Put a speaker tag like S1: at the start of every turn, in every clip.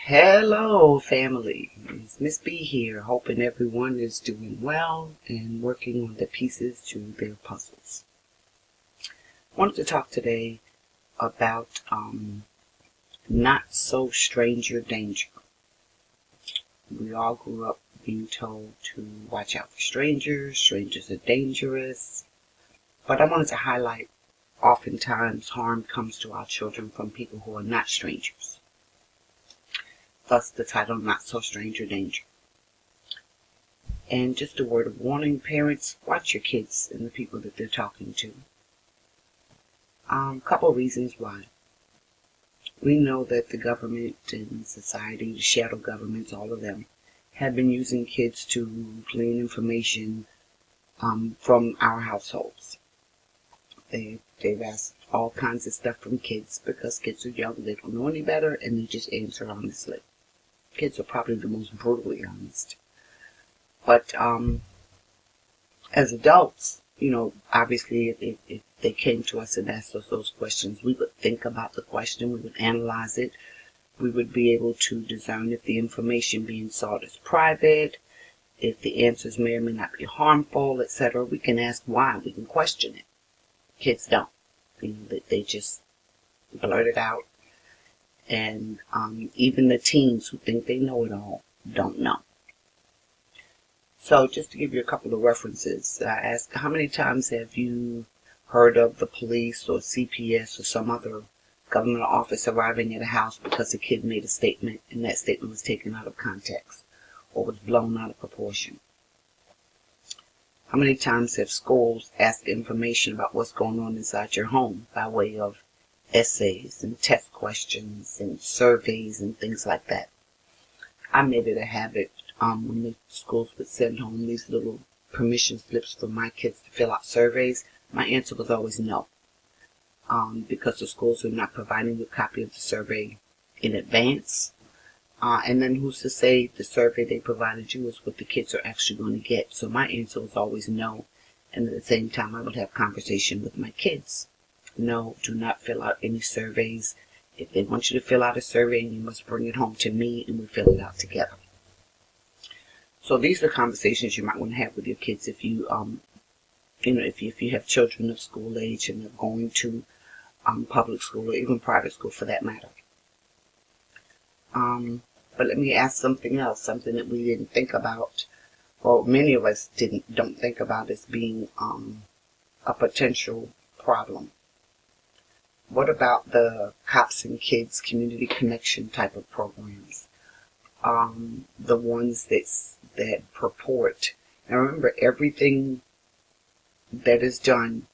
S1: Hello family, it's Miss B here, hoping everyone is doing well and working on the pieces to their puzzles. I wanted to talk today about not so stranger danger. We all grew up being told to watch out for strangers, strangers are dangerous, but I wanted to highlight oftentimes harm comes to our children from people who are not strangers. Thus the title, Not So Stranger Danger. And just a word of warning, parents, watch your kids and the people that they're talking to. Couple reasons why. We know that the government and society, the shadow governments, all of them, have been using kids to glean information from our households. They've asked all kinds of stuff from kids because kids are young, they don't know any better, and they just answer honestly. Kids are probably the most brutally honest. But as adults, obviously if they came to us and asked us those questions, we would think about the question, we would analyze it, we would be able to discern if the information being sought is private, if the answers may or may not be harmful, etc. We can ask why, we can question it. Kids don't. They just blurt it out. And even the teens who think they know it all don't know. So just to give you a couple of references, I asked, how many times have you heard of the police or CPS or some other government office arriving at a house because a kid made a statement and that statement was taken out of context or was blown out of proportion? How many times have schools asked information about what's going on inside your home by way of essays and test questions and surveys and things like that? I made it a habit when the schools would send home these little permission slips for my kids to fill out surveys. My answer was always no, because the schools are not providing a copy of the survey in advance. And then who's to say the survey they provided you is what the kids are actually going to get? So my answer was always no. And at the same time, I would have conversation with my kids. No, do not fill out any surveys. If they want you to fill out a survey, you must bring it home to me and we fill it out together. So these are conversations you might want to have with your kids if you, if you have children of school age and they're going to public school or even private school for that matter. But let me ask something else, something that we didn't think about, or many of us don't think about as being a potential problem. What about the Cops and Kids Community Connection type of programs? The ones that purport. Now remember, everything that is done,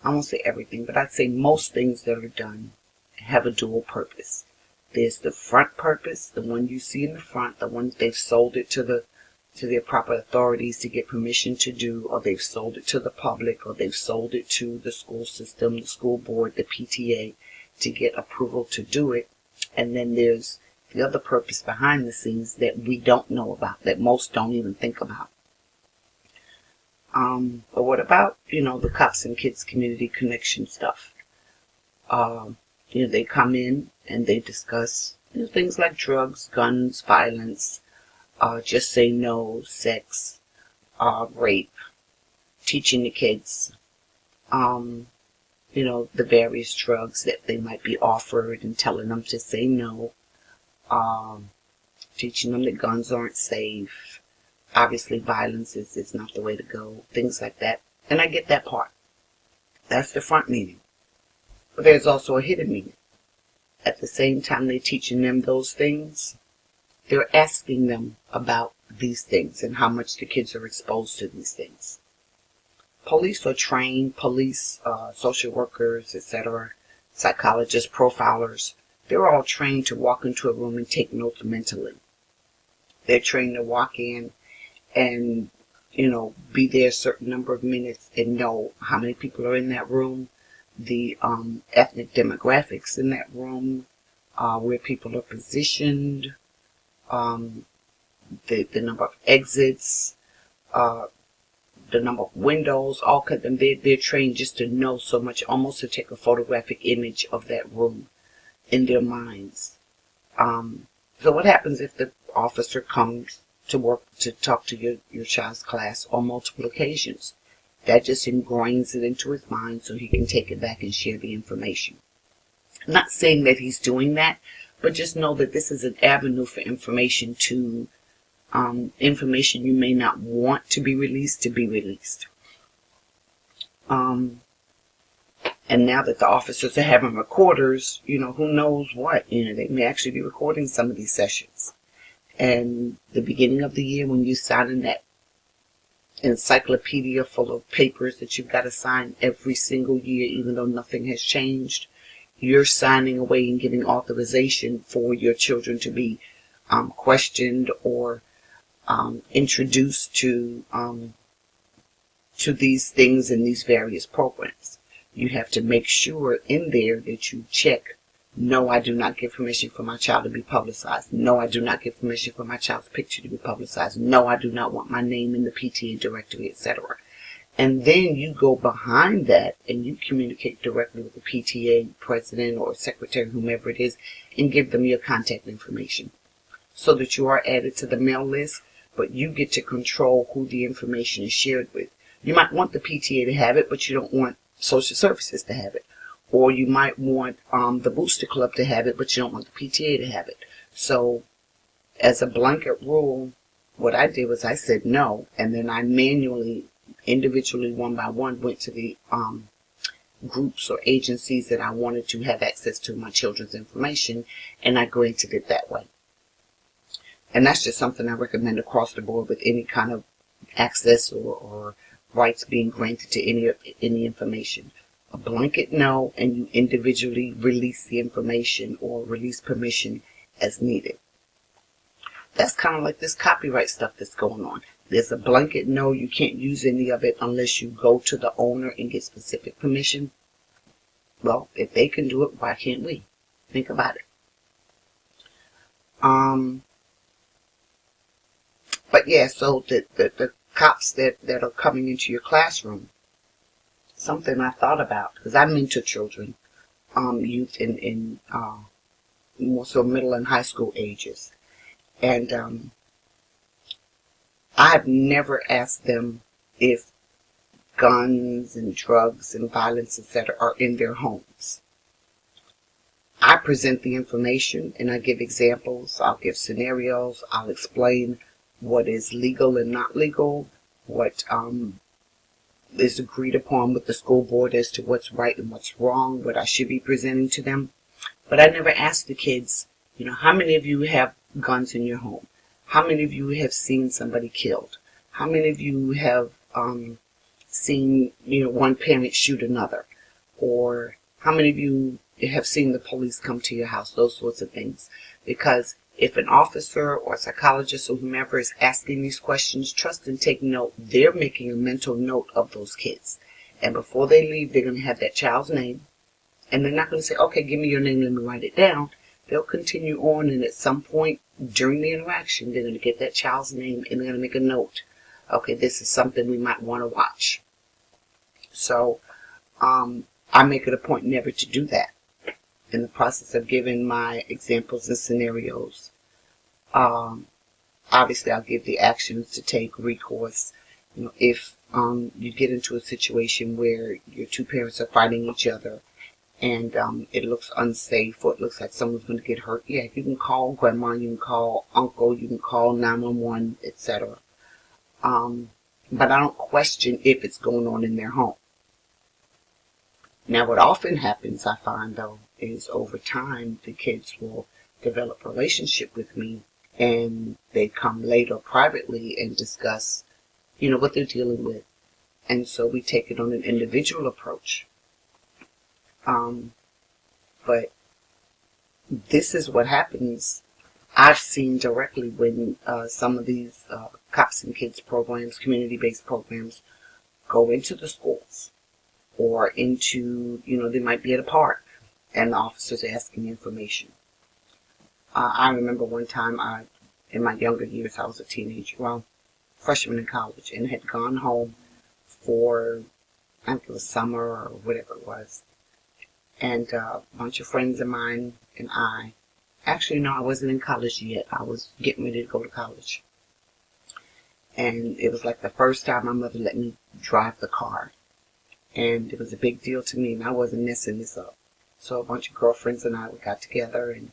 S1: I won't say everything, but I'd say most things that are done have a dual purpose. There's the front purpose, the one you see in the front, the one they've sold it to their proper authorities to get permission to do, or they've sold it to the public, or they've sold it to the school system, the school board, the PTA to get approval to do it. And then there's the other purpose behind the scenes that we don't know about, that most don't even think about. But what about, the Cops and Kids Community Connection stuff? They come in and they discuss things like drugs, guns, violence, just say no, sex, rape, teaching the kids, the various drugs that they might be offered and telling them to say no, teaching them that guns aren't safe. Obviously, violence is not the way to go, things like that. And I get that part. That's the front meaning. But there's also a hidden meaning. At the same time they're teaching them those things, they're asking them about these things and how much the kids are exposed to these things. Police are trained, social workers, etc., psychologists, profilers, they're all trained to walk into a room and take notes mentally. They're trained to walk in and, be there a certain number of minutes and know how many people are in that room, the ethnic demographics in that room, where people are positioned, the number of exits, the number of windows, all of them. They're trained just to know so much, almost to take a photographic image of that room in their minds. So what happens if the officer comes to work to talk to your child's class on multiple occasions? That just ingrains it into his mind so he can take it back and share the information. I'm not saying that he's doing that, but just know that this is an avenue for information information you may not want to be released. And now that the officers are having recorders, who knows what, they may actually be recording some of these sessions. And the beginning of the year, when you sign in that encyclopedia full of papers that you've got to sign every single year, even though nothing has changed, you're signing away and giving authorization for your children to be questioned or introduced to these things in these various programs. You have to make sure in there that you check, no, I do not give permission for my child to be publicized. No, I do not give permission for my child's picture to be publicized. No, I do not want my name in the PTA directory, etc. And then you go behind that and you communicate directly with the PTA president or secretary, whomever it is, and give them your contact information so that you are added to the mail list, but you get to control who the information is shared with. You might want the PTA to have it, but you don't want social services to have it. Or you might want the booster club to have it, but you don't want the PTA to have it. So as a blanket rule, what I did was I said no, and then I manually, individually, one by one, went to the groups or agencies that I wanted to have access to my children's information, and I granted it that way. And that's just something I recommend across the board with any kind of access or rights being granted to any information. A blanket no, and you individually release the information or release permission as needed. That's kind of like this copyright stuff that's going on. There's a blanket no, you can't use any of it unless you go to the owner and get specific permission. Well, if they can do it, why can't we? Think about it. But yeah, so the cops that are coming into your classroom, something I thought about, because I mentor children, youth in more so middle and high school ages. And I've never asked them if guns and drugs and violence, etc., are in their homes. I present the information and I give examples, I'll give scenarios, I'll explain what is legal and not legal, what is agreed upon with the school board as to what's right and what's wrong, what I should be presenting to them. But I never ask the kids, how many of you have guns in your home? How many of you have seen somebody killed? How many of you have seen, one parent shoot another? Or how many of you have seen the police come to your house? Those sorts of things. Because if an officer or a psychologist or whomever is asking these questions, trust and take note. They're making a mental note of those kids. And before they leave, they're going to have that child's name. And they're not going to say, okay, give me your name, let me write it down. They'll continue on, and at some point during the interaction, they're going to get that child's name and they're going to make a note. Okay, this is something we might want to watch. So I make it a point never to do that. In the process of giving my examples and scenarios, obviously I'll give the actions to take, recourse. If you get into a situation where your two parents are fighting each other and it looks unsafe or it looks like someone's going to get hurt, yeah, you can call grandma, you can call uncle, you can call 911, etc. But I don't question if it's going on in their home. Now, what often happens, I find, though, is over time, the kids will develop a relationship with me, and they come later privately and discuss, what they're dealing with. And so we take it on an individual approach. But this is what happens. I've seen directly when some of these Cops and Kids programs, community-based programs, go into the schools. Or into, they might be at a park and the officers are asking information. I remember one time in my younger years, I was a teenager, freshman in college, and had gone home for, I think it was summer or whatever it was. And a bunch of friends of mine and I Actually, no, I wasn't in college yet. I was getting ready to go to college. And it was like the first time my mother let me drive the car. And it was a big deal to me, and I wasn't messing this up. So a bunch of girlfriends and I, we got together, and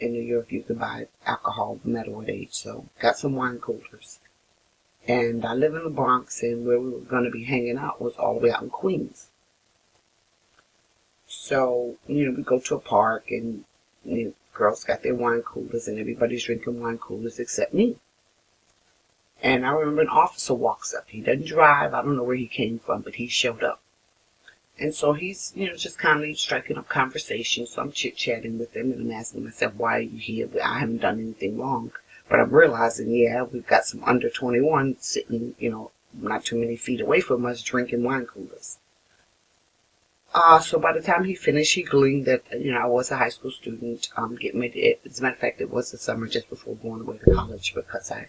S1: in New York you could buy alcohol no matter what age. So got some wine coolers. And I live in the Bronx, and where we were going to be hanging out was all the way out in Queens. So, we go to a park, and girls got their wine coolers, and everybody's drinking wine coolers except me. And I remember an officer walks up. He doesn't drive. I don't know where he came from, but he showed up. And so he's, just kindly striking up conversation. So I'm chit-chatting with him, and I'm asking myself, why are you here? I haven't done anything wrong. But I'm realizing, yeah, we've got some under 21 sitting, not too many feet away from us drinking wine coolers. So by the time he finished, he gleaned that, I was a high school student, getting ready. As a matter of fact, it was the summer just before going away to college, because I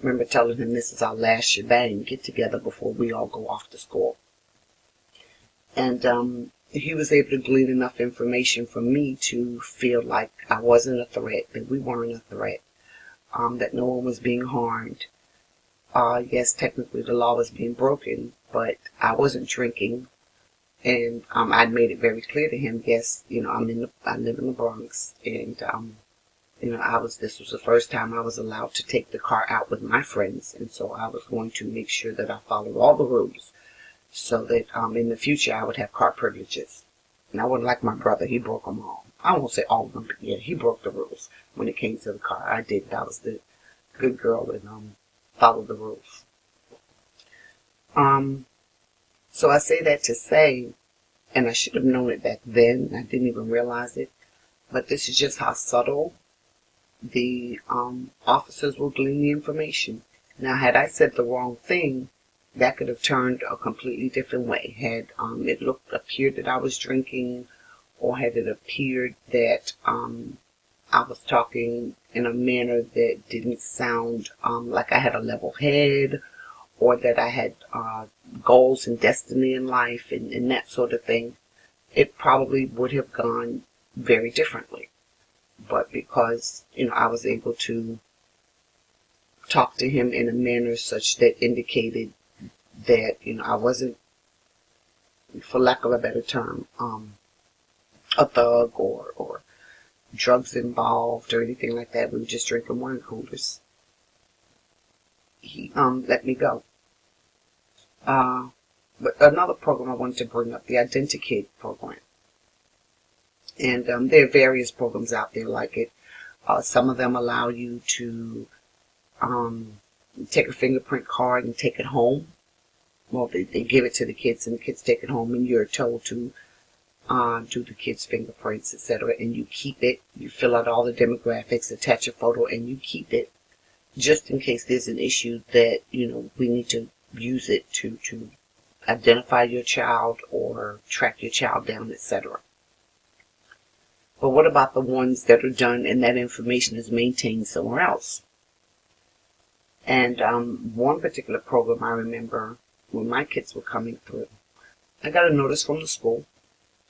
S1: remember telling him this is our last shebang get together before we all go off to school. And he was able to glean enough information from me to feel like I wasn't a threat, that we weren't a threat, that no one was being harmed. Yes, technically the law was being broken, but I wasn't drinking. And I'd made it very clear to him, yes, I live in the Bronx, and this was the first time I was allowed to take the car out with my friends, and so I was going to make sure that I followed all the rules, so that in the future I would have car privileges. And I wasn't like my brother; he broke them all. I won't say all of them, but yeah, he broke the rules when it came to the car. I didn't. I was the good girl and followed the rules. So I say that to say, and I should have known it back then. I didn't even realize it, but this is just how subtle the officers will glean the information. Now, had I said the wrong thing, that could have turned a completely different way. Had it appeared that I was drinking, or had it appeared that I was talking in a manner that didn't sound like I had a level head, or that I had goals and destiny in life and that sort of thing, it probably would have gone very differently. But because, I was able to talk to him in a manner such that indicated that, I wasn't, for lack of a better term, a thug or drugs involved or anything like that. We were just drinking wine coolers. He let me go. But another program I wanted to bring up, the IdentaKid program. And there are various programs out there like it. Some of them allow you to take a fingerprint card and take it home. Well, they give it to the kids, and the kids take it home, and you're told to do the kids' fingerprints, etc. And you keep it. You fill out all the demographics, attach a photo, and you keep it just in case there's an issue that, we need to use it to identify your child or track your child down, etc. But what about the ones that are done and that information is maintained somewhere else? And one particular program I remember when my kids were coming through, I got a notice from the school,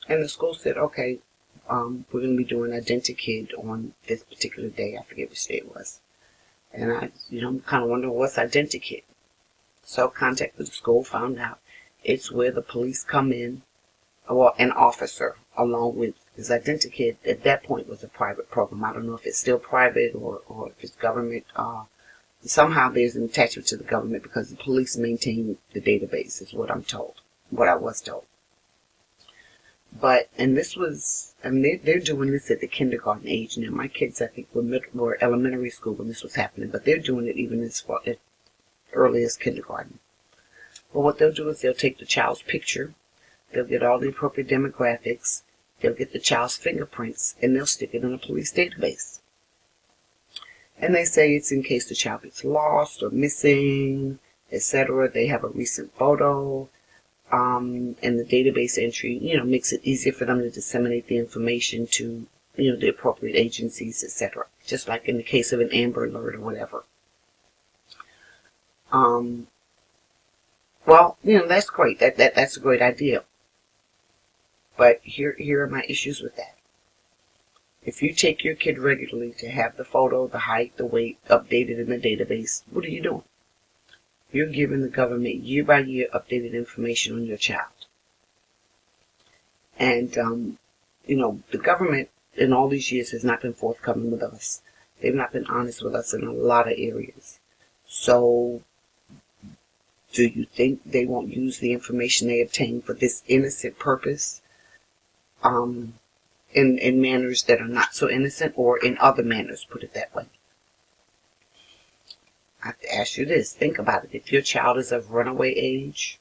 S1: and the school said, okay, we're going to be doing IdentaKid on this particular day. I forget which day it was. And I, kind of wondering what's IdentaKid. So I contacted the school, found out it's where the police come in, well, an officer along with his IdentaKid. At that point was a private program. I don't know if it's still private or if it's government. Somehow there's an attachment to the government because the police maintain the database, is what I'm told, what I was told. But, and this was, they're doing this at the kindergarten age now. My kids, I think, were elementary school when this was happening, but they're doing it even as far as early as kindergarten. But what they'll do is they'll take the child's picture, they'll get all the appropriate demographics, they'll get the child's fingerprints, and they'll stick it in a police database. And they say it's in case the child gets lost or missing, etc. They have a recent photo, and the database entry, makes it easier for them to disseminate the information to, the appropriate agencies, etc. Just like in the case of an Amber Alert or whatever. Well, that's great. That's a great idea. But here are my issues with that. If you take your kid regularly to have the photo, the height, the weight updated in the database, what are you doing? You're giving the government year by year updated information on your child. And, the government in all these years has not been forthcoming with us. They've not been honest with us in a lot of areas. So, do you think they won't use the information they obtain for this innocent purpose? In manners that are not so innocent, or in other manners, put it that way. I have to ask you this. Think about it. If your child is of runaway age,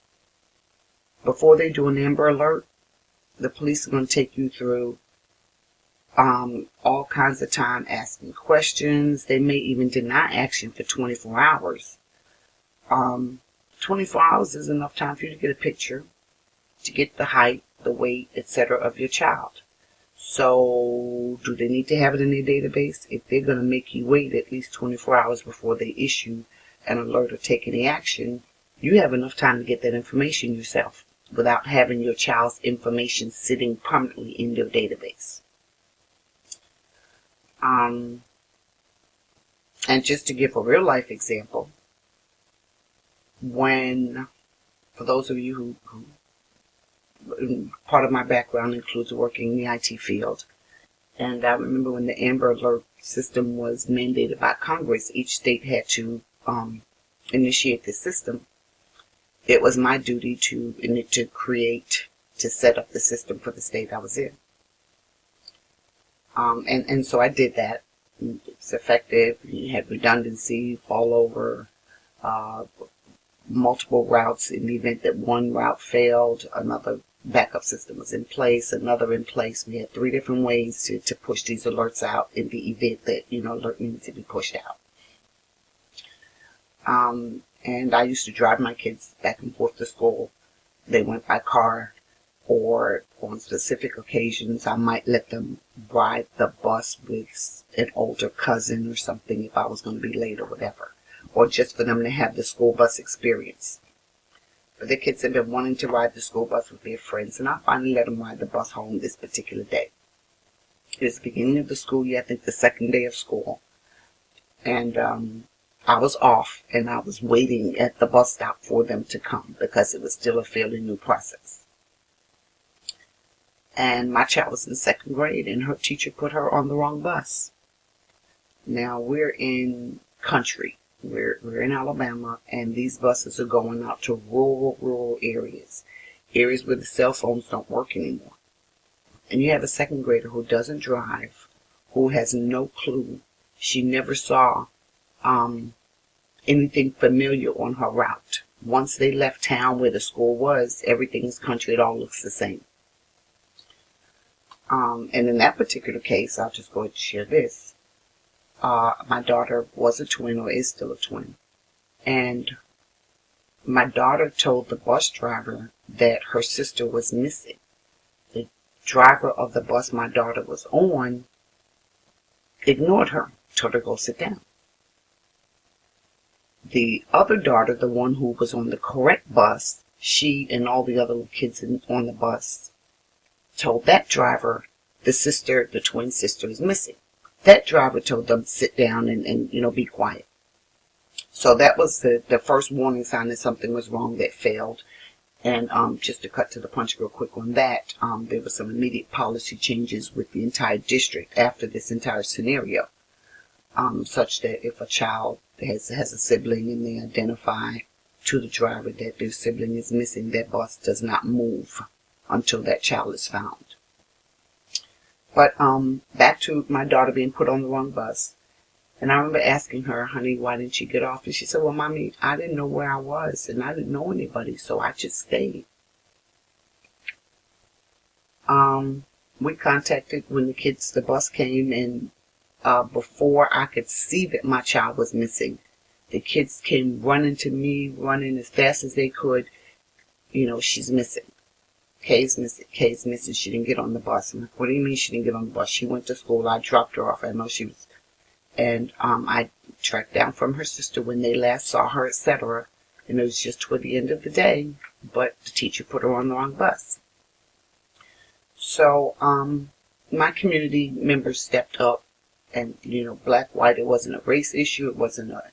S1: before they do an Amber Alert, the police are going to take you through all kinds of time asking questions. They may even deny action for 24 hours. 24 hours is enough time for you to get a picture, to get the height, the weight, etc. of your child. So, do they need to have it in their database? If they're going to make you wait at least 24 hours before they issue an alert or take any action, you have enough time to get that information yourself without having your child's information sitting permanently in their database. And just to give a real life example, for those of you who part of my background includes working in the IT field. And I remember when the Amber Alert system was mandated by Congress, each state had to initiate the system. It was my duty to set up the system for the state I was in. And so I did that. It's effective. You had redundancy, fall over, multiple routes in the event that one route failed, another backup system was in place, another in place. We had 3 different ways to push these alerts out in the event that, alert needed to be pushed out. And I used to drive my kids back and forth to school. They went by car, or on specific occasions, I might let them ride the bus with an older cousin or something if I was going to be late or whatever, or just for them to have the school bus experience. But the kids have been wanting to ride the school bus with their friends, and I finally let them ride the bus home this particular day. It was the beginning of the school year, I think the second day of school. And I was off, and I was waiting at the bus stop for them to come because it was still a fairly new process. And my child was in 2nd grade, and her teacher put her on the wrong bus. Now, we're in country. We're in Alabama, and these buses are going out to rural areas where the cell phones don't work anymore. And you have a 2nd grader who doesn't drive, who has no clue. She never saw anything familiar on her route. Once they left town where the school was, everything is country. It all looks the same. And in that particular case, I'll just go ahead and share this. My daughter was a twin, or is still a twin. And my daughter told the bus driver that her sister was missing. The driver of the bus my daughter was on ignored her, told her to go sit down. The other daughter, the one who was on the correct bus, she and all the other kids on the bus told that driver the twin sister is missing. That driver told them to sit down and be quiet. So that was the first warning sign that something was wrong that failed. And just to cut to the punch real quick on that, there were some immediate policy changes with the entire district after this entire scenario, such that if a child has a sibling and they identify to the driver that their sibling is missing, that bus does not move until that child is found. But back to my daughter being put on the wrong bus. And I remember asking her, honey, why didn't you get off? And she said, well, Mommy, I didn't know where I was, and I didn't know anybody, so I just stayed. We contacted when the bus came, and before I could see that my child was missing, the kids came running to me, running as fast as they could. She's missing. Kay's missing. She didn't get on the bus. I'm like, what do you mean she didn't get on the bus? She went to school. I dropped her off. I know she was. And I tracked down from her sister when they last saw her, etc. And it was just toward the end of the day. But the teacher put her on the wrong bus. So, my community members stepped up, and black, white, it wasn't a race issue, it wasn't a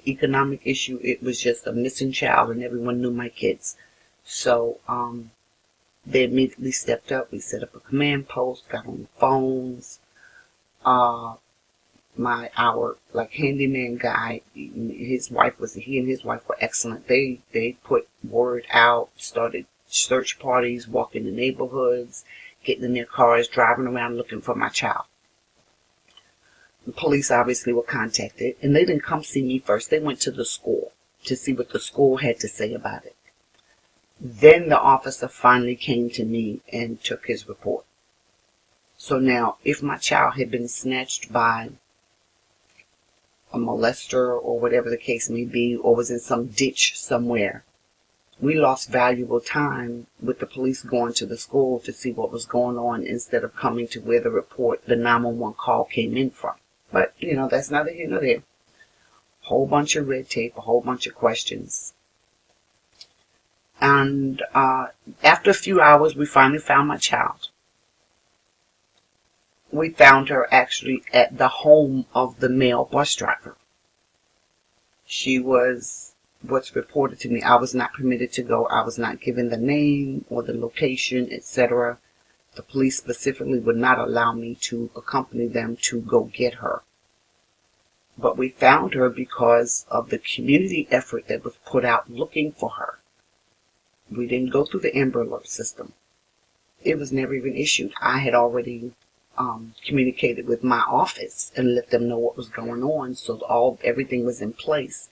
S1: economic issue, it was just a missing child, and everyone knew my kids. So they immediately stepped up. We set up a command post, got on the phones. Our handyman guy, he and his wife were excellent. They put word out, started search parties, walking the neighborhoods, getting in their cars, driving around looking for my child. The police obviously were contacted, and they didn't come see me first. They went to the school to see what the school had to say about it. Then the officer finally came to me and took his report. So now, if my child had been snatched by a molester or whatever the case may be, or was in some ditch somewhere, we lost valuable time with the police going to the school to see what was going on instead of coming to where the 911 call came in from. But, that's neither here nor there. Whole bunch of red tape, a whole bunch of questions. And after a few hours, we finally found my child. We found her actually at the home of the male bus driver. She was what's reported to me. I was not permitted to go. I was not given the name or the location, etc. The police specifically would not allow me to accompany them to go get her. But we found her because of the community effort that was put out looking for her. We didn't go through the Amber Alert system. It was never even issued. I had already communicated with my office and let them know what was going on, so everything was in place.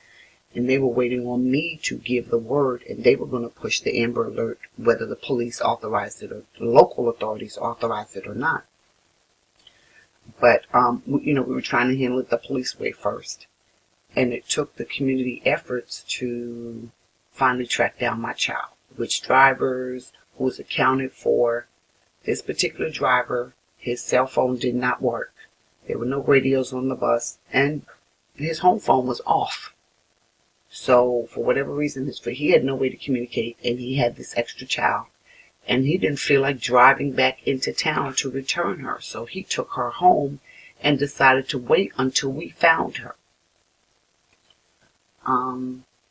S1: And they were waiting on me to give the word, and they were going to push the Amber Alert, whether the police authorized it or the local authorities authorized it or not. But, we were trying to handle it the police way first. And it took the community efforts to finally track down my child. Which drivers, who was accounted for. This particular driver, his cell phone did not work. There were no radios on the bus, and his home phone was off. So, for whatever reason, he had no way to communicate, and he had this extra child. And he didn't feel like driving back into town to return her. So he took her home and decided to wait until we found her.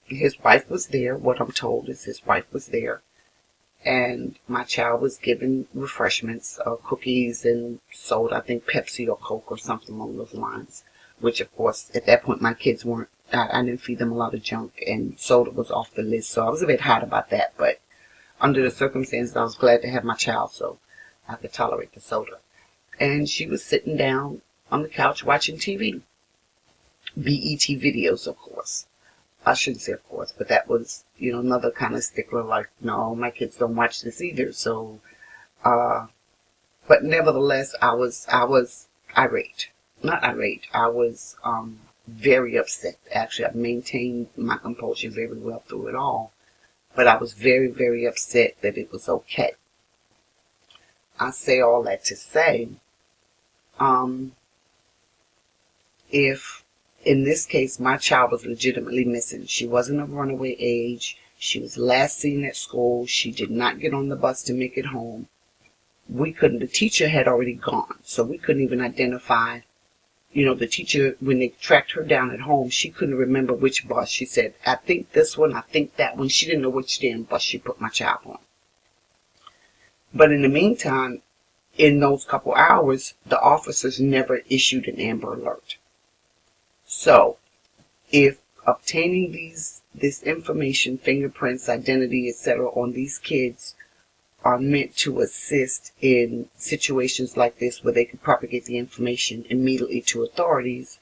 S1: His wife was there. What I'm told is his wife was there. And my child was given refreshments, cookies and soda, I think Pepsi or Coke or something along those lines. Which, of course, at that point, my kids weren't, I didn't feed them a lot of junk, and soda was off the list. So I was a bit hot about that, but under the circumstances, I was glad to have my child, so I could tolerate the soda. And she was sitting down on the couch watching TV. BET videos, of course. I shouldn't say of course, but that was, another kind of stickler, like, no, my kids don't watch this either. So, but nevertheless, I was irate. Not irate, I was very upset. Actually, I maintained my composure very well through it all. But I was very, very upset that it was okay. I say all that to say, if in this case my child was legitimately missing, she wasn't of runaway age, she was last seen at school, she did not get on the bus to make it home, the teacher had already gone, so we couldn't even identify. The teacher, when they tracked her down at home, she couldn't remember which bus. She said, I think this one, I think that one. She didn't know which damn bus she put my child on. But in the meantime, in those couple hours, the officers never issued an Amber Alert. So, if obtaining this information, fingerprints, identity, etc., on these kids are meant to assist in situations like this where they can propagate the information immediately to authorities,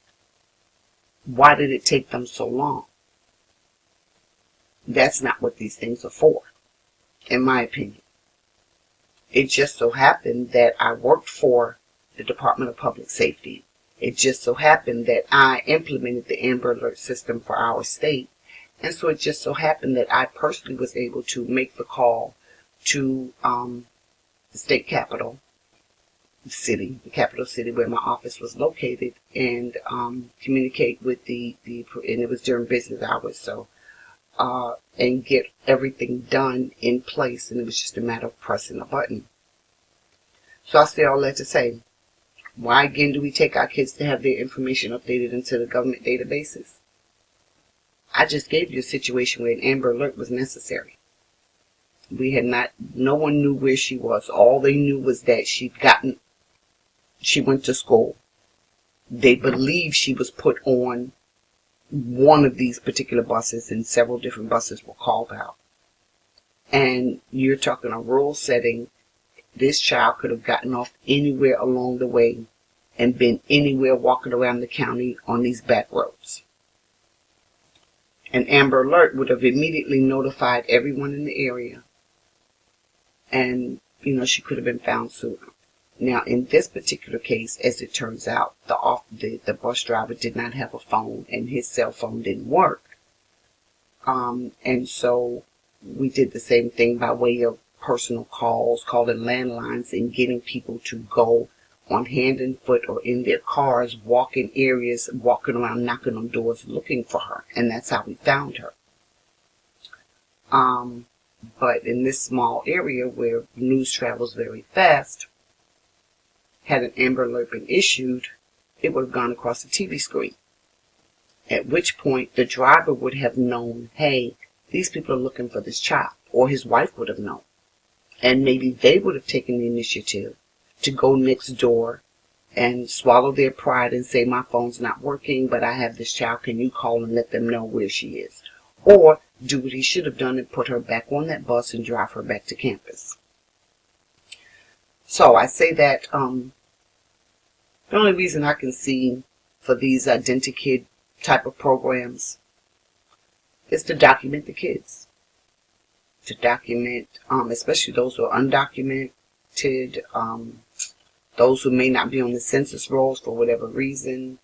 S1: why did it take them so long? That's not what these things are for, in my opinion. It just so happened that I worked for the Department of Public Safety. It just so happened that I implemented the Amber Alert system for our state. And so it just so happened that I personally was able to make the call to the state capital city, the capital city where my office was located, and communicate with and it was during business hours, so and get everything done in place, and it was just a matter of pressing a button. So I say all that to say, why again do we take our kids to have their information updated into the government databases? I just gave you a situation where an Amber Alert was necessary. No one knew where she was. All they knew was that she went to school. They believed she was put on one of these particular buses, and several different buses were called out. And you're talking a rural setting. This child could have gotten off anywhere along the way and been anywhere walking around the county on these back roads. An Amber Alert would have immediately notified everyone in the area, and she could have been found sooner. Now, in this particular case, as it turns out, the bus driver did not have a phone, and his cell phone didn't work. And so we did the same thing by way of personal calls, calling landlines, and getting people to go on hand and foot or in their cars, walking areas, walking around, knocking on doors, looking for her. And that's how we found her. But in this small area where news travels very fast, had an Amber Alert been issued, it would have gone across the TV screen. At which point the driver would have known, hey, these people are looking for this child, or his wife would have known. And maybe they would have taken the initiative to go next door and swallow their pride and say, my phone's not working, but I have this child, can you call and let them know where she is? Or do what he should have done and put her back on that bus and drive her back to campus. So I say that the only reason I can see for these IdentaKid type of programs is to document the kids. To document, especially those who are undocumented, those who may not be on the census rolls for whatever reason.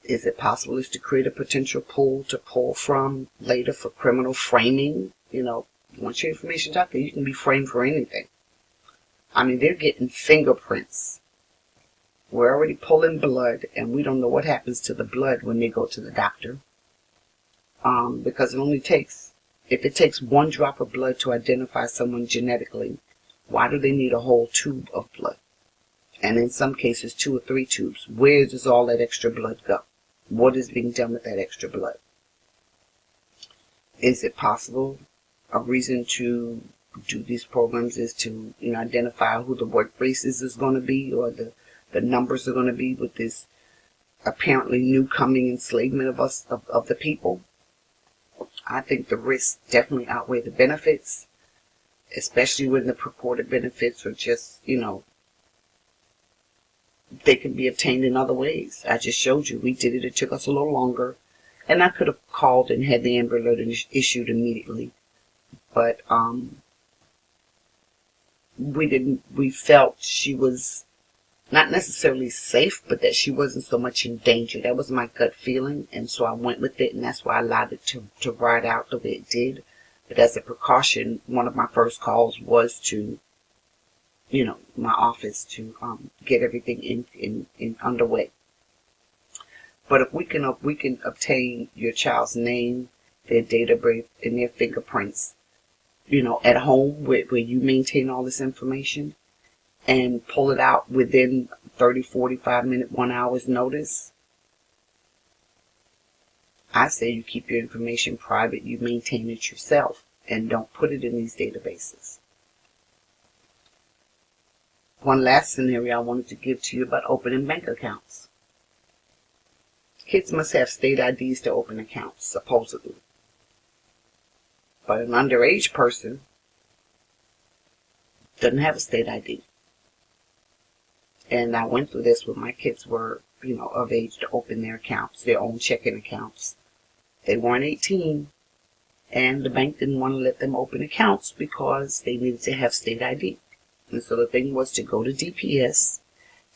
S1: Is it possible to create a potential pool to pull from later for criminal framing? Once your information's out there, you can be framed for anything. I mean, they're getting fingerprints. We're already pulling blood, and we don't know what happens to the blood when they go to the doctor. Because if it takes one drop of blood to identify someone genetically, why do they need a whole tube of blood? And in some cases, 2 or 3 tubes. Where does all that extra blood go? What is being done with that extra blood? Is it possible a reason to do these programs is to identify who the work races is going to be, or the numbers are going to be with this apparently new coming enslavement of the people? I think the risks definitely outweigh the benefits, especially when the purported benefits are just, they can be obtained in other ways. I just showed you. We did it. It took us a little longer. And I could have called and had the Amber Alert issued immediately. But we felt she was not necessarily safe, but that she wasn't so much in danger. That was my gut feeling, and so I went with it, and that's why I allowed it to ride out the way it did. But as a precaution, one of my first calls was to, my office to get everything in underway. But if we can obtain your child's name, their date of birth, and their fingerprints, at home where you maintain all this information, and pull it out within 30, 45 minute, 1 hour's notice, I say you keep your information private, you maintain it yourself, and don't put it in these databases. One last scenario I wanted to give to you about opening bank accounts. Kids must have state IDs to open accounts, supposedly. But an underage person doesn't have a state ID. And I went through this when my kids were, of age to open their accounts, their own checking accounts. They weren't 18, and the bank didn't want to let them open accounts because they needed to have state ID. And so the thing was to go to DPS,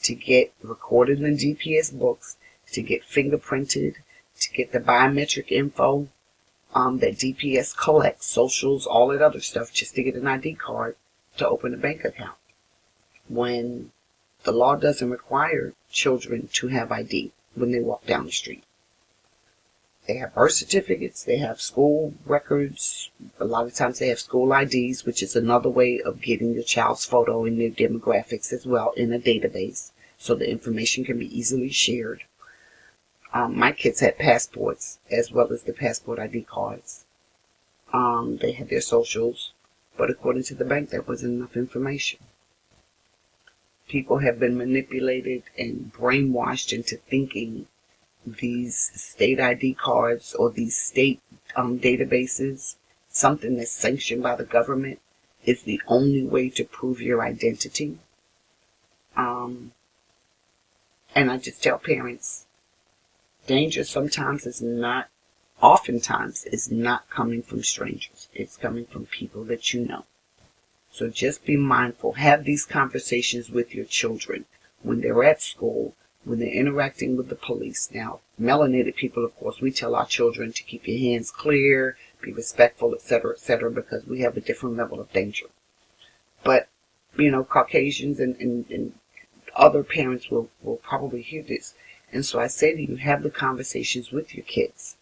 S1: to get recorded in DPS books, to get fingerprinted, to get the biometric info that DPS collects, socials, all that other stuff, just to get an ID card to open a bank account. When the law doesn't require children to have ID when they walk down the street. They have birth certificates, they have school records, a lot of times they have school IDs, which is another way of getting your child's photo and their demographics as well in a database, so the information can be easily shared. My kids had passports as well as the passport ID cards. They had their socials, but according to the bank, there wasn't enough information. People have been manipulated and brainwashed into thinking these state ID cards or these state databases, something that's sanctioned by the government, is the only way to prove your identity. And I just tell parents, danger oftentimes is not coming from strangers. It's coming from people that you know. So just be mindful. Have these conversations with your children when they're at school, when they're interacting with the police. Now, melanated people, of course, we tell our children to keep your hands clear, be respectful, etc., because we have a different level of danger. But, Caucasians and other parents will probably hear this. And so I say to you, have the conversations with your kids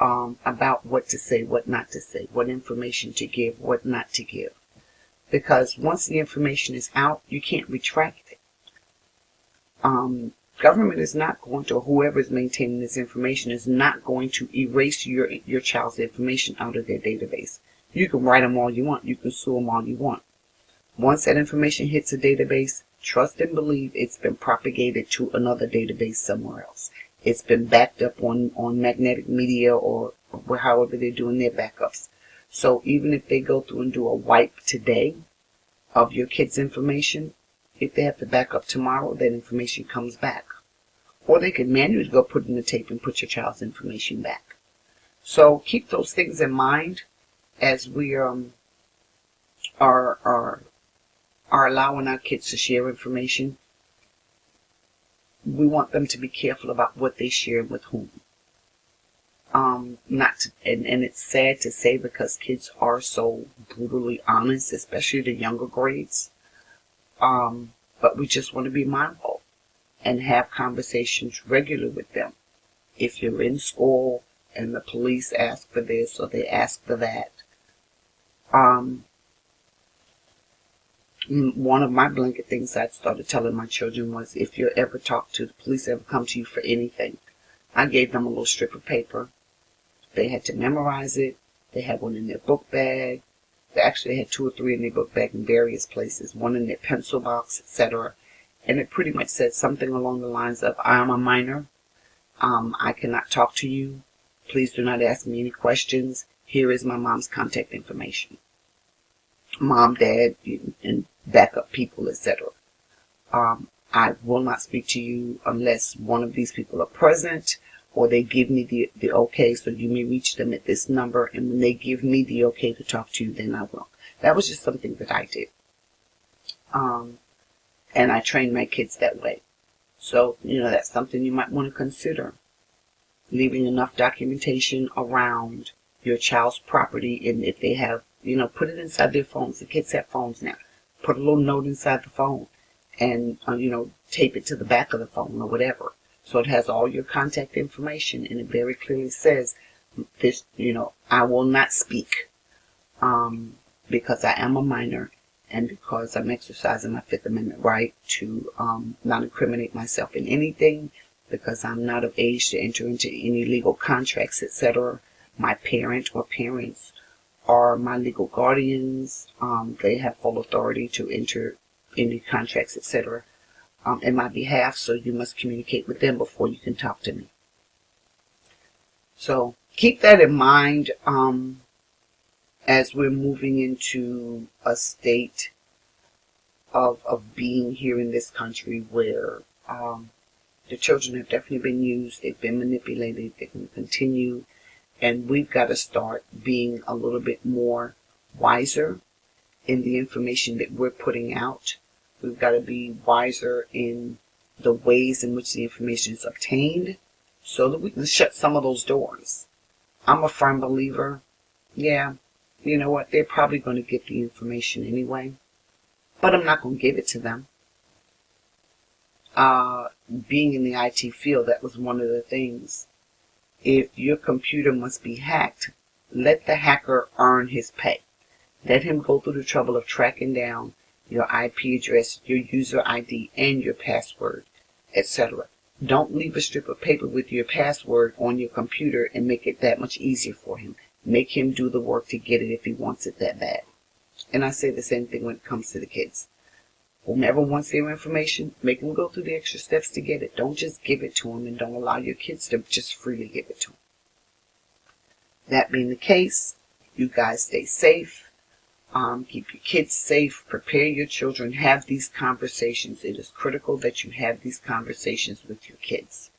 S1: about what to say, what not to say, what information to give, what not to give. Because once the information is out, you can't retract it. Government is not going to, whoever is maintaining this information is not going to erase your child's information out of their database. You can write them all you want. You can sue them all you want. Once that information hits a database, trust and believe it's been propagated to another database somewhere else. It's been backed up on magnetic media or however they're doing their backups. So even if they go through and do a wipe today of your kid's information, if they have to back up tomorrow, that information comes back. Or they could manually go put in the tape and put your child's information back. So keep those things in mind as we are allowing our kids to share information. We want them to be careful about what they share with whom. And it's sad to say because kids are so brutally honest, especially the younger grades. But we just want to be mindful and have conversations regularly with them. If you're in school and the police ask for this or they ask for that, one of my blanket things I started telling my children was, if you ever talk to the police, ever come to you for anything, I gave them a little strip of paper. They had to memorize it. They had one in their book bag. They actually had 2 or 3 in their book bag in various places, one in their pencil box, etc. And it pretty much said something along the lines of, I am a minor. I cannot talk to you. Please do not ask me any questions. Here is my mom's contact information. Mom, dad, and backup people, etc. I will not speak to you unless one of these people are present or they give me the okay, so you may reach them at this number, and when they give me the okay to talk to you, then I will. That was just something that I did. And I trained my kids that way. So, that's something you might want to consider. Leaving enough documentation around your child's property, and if they have, put it inside their phones. The kids have phones now. Put a little note inside the phone and, tape it to the back of the phone or whatever. So it has all your contact information, and it very clearly says this, I will not speak because I am a minor and because I'm exercising my Fifth Amendment right to not incriminate myself in anything, because I'm not of age to enter into any legal contracts, etc. My parent or parents are my legal guardians. They have full authority to enter any contracts, etc. In my behalf, so you must communicate with them before you can talk to me. So keep that in mind as we're moving into a state of being here in this country where the children have definitely been used, they've been manipulated, they're going to continue, and we've got to start being a little bit more wiser in the information that we're putting out. We've got to be wiser in the ways in which the information is obtained so that we can shut some of those doors. I'm a firm believer, you know what, they're probably going to get the information anyway, but I'm not going to give it to them. Being in the IT field, that was one of the things. If your computer must be hacked, let the hacker earn his pay. Let him go through the trouble of tracking down your IP address, your user ID, and your password, etc. Don't leave a strip of paper with your password on your computer and make it that much easier for him. Make him do the work to get it if he wants it that bad. And I say the same thing when it comes to the kids. Whomever wants their information, make them go through the extra steps to get it. Don't just give it to them, and don't allow your kids to just freely give it to them. That being the case, you guys stay safe. Keep your kids safe. Prepare your children. Have these conversations. It is critical that you have these conversations with your kids.